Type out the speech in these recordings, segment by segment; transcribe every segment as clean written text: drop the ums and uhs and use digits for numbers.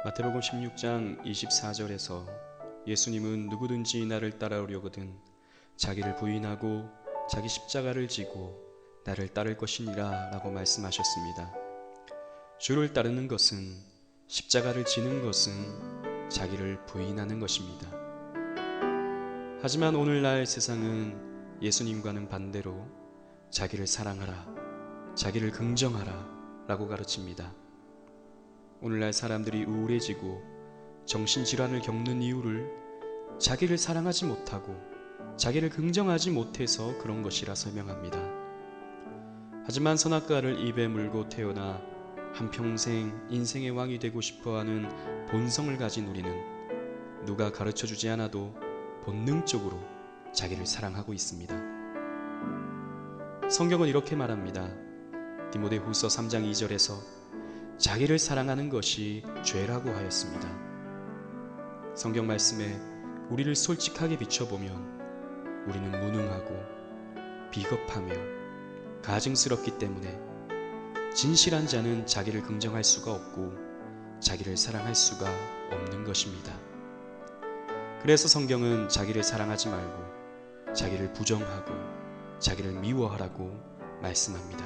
마태복음 16장 24절에서 예수님은 누구든지 나를 따라오려거든 자기를 부인하고 자기 십자가를 지고 나를 따를 것이니라 라고 말씀하셨습니다. 주를 따르는 것은, 십자가를 지는 것은 자기를 부인하는 것입니다. 하지만 오늘날 세상은 예수님과는 반대로 자기를 사랑하라, 자기를 긍정하라 라고 가르칩니다. 오늘날 사람들이 우울해지고 정신질환을 겪는 이유를 자기를 사랑하지 못하고 자기를 긍정하지 못해서 그런 것이라 설명합니다. 하지만 선악과를 입에 물고 태어나 한평생 인생의 왕이 되고 싶어하는 본성을 가진 우리는 누가 가르쳐주지 않아도 본능적으로 자기를 사랑하고 있습니다. 성경은 이렇게 말합니다. 디모데후서 3장 2절에서 자기를 사랑하는 것이 죄라고 하였습니다. 성경 말씀에 우리를 솔직하게 비춰보면 우리는 무능하고 비겁하며 가증스럽기 때문에 진실한 자는 자기를 긍정할 수가 없고 자기를 사랑할 수가 없는 것입니다. 그래서 성경은 자기를 사랑하지 말고 자기를 부정하고 자기를 미워하라고 말씀합니다.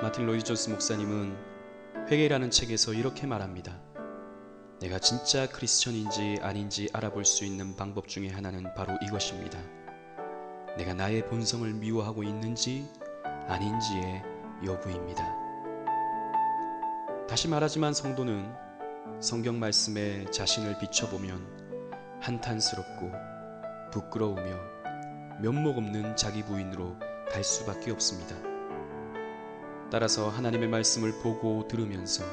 마틴 로이드 존스 목사님은 회개라는 책에서 이렇게 말합니다. 내가 진짜 크리스천인지 아닌지 알아볼 수 있는 방법 중에 하나는 바로 이것입니다. 내가 나의 본성을 미워하고 있는지 아닌지의 여부입니다. 다시 말하지만 성도는 성경 말씀에 자신을 비춰보면 한탄스럽고 부끄러우며 면목 없는 자기 부인으로 갈 수밖에 없습니다. 따라서 하나님의 말씀을 보고 들으면서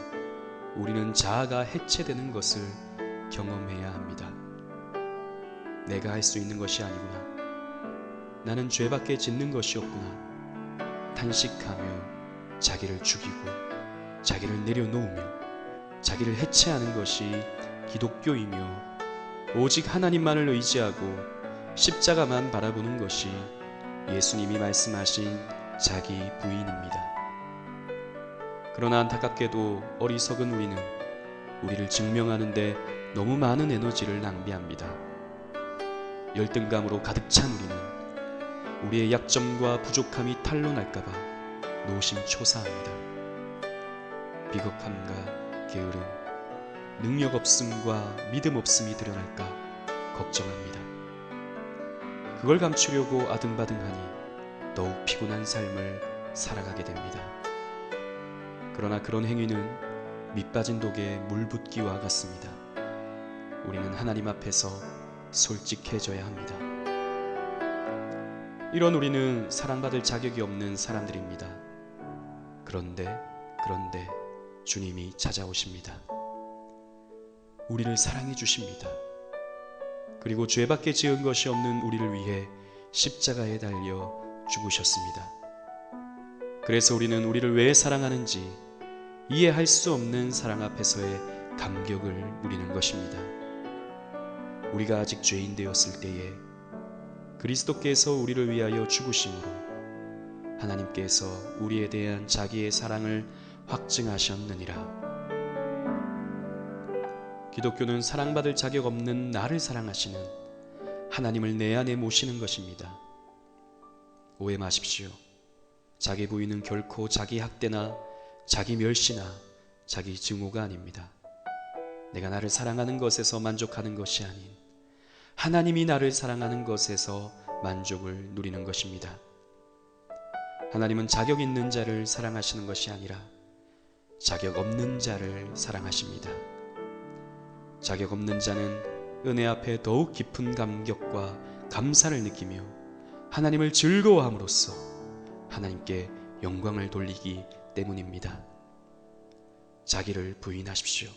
우리는 자아가 해체되는 것을 경험해야 합니다. 내가 할 수 있는 것이 아니구나. 나는 죄밖에 짓는 것이 없구나. 탄식하며 자기를 죽이고 자기를 내려놓으며 자기를 해체하는 것이 기독교이며 오직 하나님만을 의지하고 십자가만 바라보는 것이 예수님이 말씀하신 자기 부인입니다. 그러나 안타깝게도 어리석은 우리는 우리를 증명하는데 너무 많은 에너지를 낭비합니다. 열등감으로 가득 찬 우리는 우리의 약점과 부족함이 탄로날까봐 노심초사합니다. 비겁함과 게으름, 능력 없음과 믿음 없음이 드러날까 걱정합니다. 그걸 감추려고 아등바등하니 더욱 피곤한 삶을 살아가게 됩니다. 그러나 그런 행위는 밑빠진 독에 물 붓기와 같습니다. 우리는 하나님 앞에서 솔직해져야 합니다. 이런 우리는 사랑받을 자격이 없는 사람들입니다. 그런데 주님이 찾아오십니다. 우리를 사랑해 주십니다. 그리고 죄밖에 지은 것이 없는 우리를 위해 십자가에 달려 죽으셨습니다. 그래서 우리는 우리를 왜 사랑하는지 이해할 수 없는 사랑 앞에서의 감격을 누리는 것입니다. 우리가 아직 죄인 되었을 때에 그리스도께서 우리를 위하여 죽으심으로 하나님께서 우리에 대한 자기의 사랑을 확증하셨느니라. 기독교는 사랑받을 자격 없는 나를 사랑하시는 하나님을 내 안에 모시는 것입니다. 오해 마십시오. 자기 부인은 결코 자기 학대나 자기 멸시나 자기 증오가 아닙니다. 내가 나를 사랑하는 것에서 만족하는 것이 아닌 하나님이 나를 사랑하는 것에서 만족을 누리는 것입니다. 하나님은 자격 있는 자를 사랑하시는 것이 아니라 자격 없는 자를 사랑하십니다. 자격 없는 자는 은혜 앞에 더욱 깊은 감격과 감사를 느끼며 하나님을 즐거워함으로써 하나님께 영광을 돌리기 때문입니다. 자기를 부인하십시오.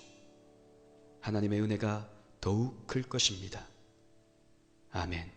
하나님의 은혜가 더욱 클 것입니다. 아멘.